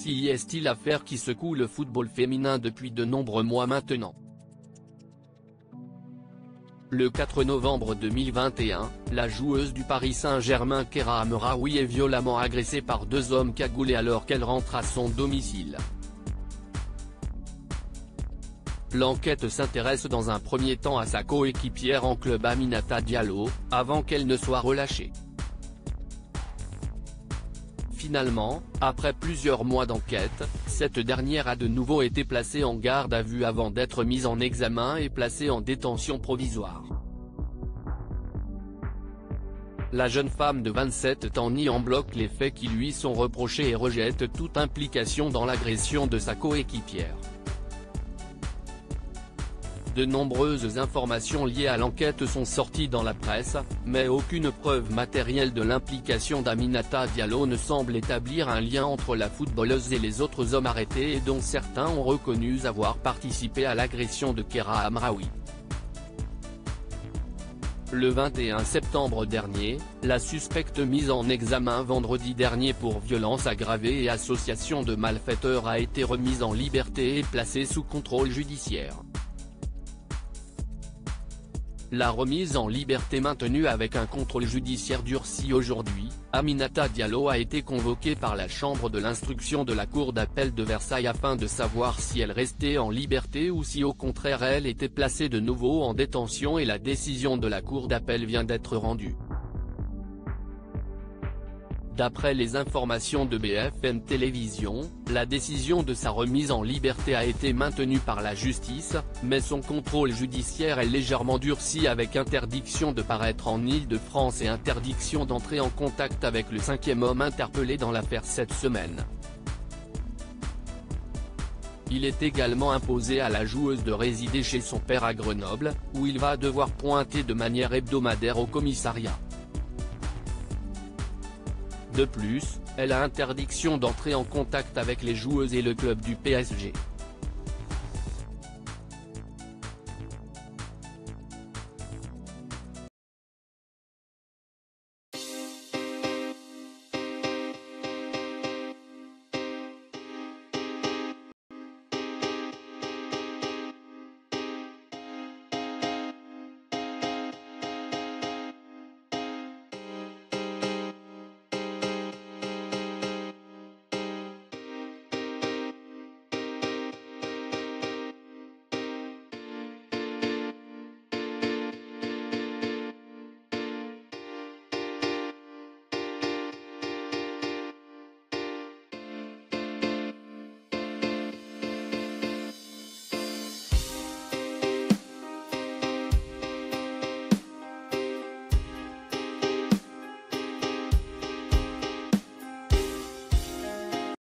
Celle-ci est-il l'affaire qui secoue le football féminin depuis de nombreux mois maintenant. Le 4 novembre 2021, la joueuse du Paris Saint-Germain Keira Amraoui est violemment agressée par deux hommes cagoulés alors qu'elle rentre à son domicile. L'enquête s'intéresse dans un premier temps à sa coéquipière en club Aminata Diallo, avant qu'elle ne soit relâchée. Finalement, après plusieurs mois d'enquête, cette dernière a de nouveau été placée en garde à vue avant d'être mise en examen et placée en détention provisoire. La jeune femme de 27 ans nie en bloc les faits qui lui sont reprochés et rejette toute implication dans l'agression de sa coéquipière. De nombreuses informations liées à l'enquête sont sorties dans la presse, mais aucune preuve matérielle de l'implication d'Aminata Diallo ne semble établir un lien entre la footballeuse et les autres hommes arrêtés et dont certains ont reconnu avoir participé à l'agression de Keira Amraoui. Le 21 septembre dernier, la suspecte mise en examen vendredi dernier pour violence aggravée et association de malfaiteurs a été remise en liberté et placée sous contrôle judiciaire. La remise en liberté maintenue avec un contrôle judiciaire durci aujourd'hui, Aminata Diallo a été convoquée par la chambre de l'instruction de la cour d'appel de Versailles afin de savoir si elle restait en liberté ou si au contraire elle était placée de nouveau en détention et la décision de la cour d'appel vient d'être rendue. D'après les informations de BFM Télévision, la décision de sa remise en liberté a été maintenue par la justice, mais son contrôle judiciaire est légèrement durci avec interdiction de paraître en Île-de-France et interdiction d'entrer en contact avec le cinquième homme interpellé dans l'affaire cette semaine. Il est également imposé à la joueuse de résider chez son père à Grenoble, où il va devoir pointer de manière hebdomadaire au commissariat. De plus, elle a interdiction d'entrer en contact avec les joueuses et le club du PSG.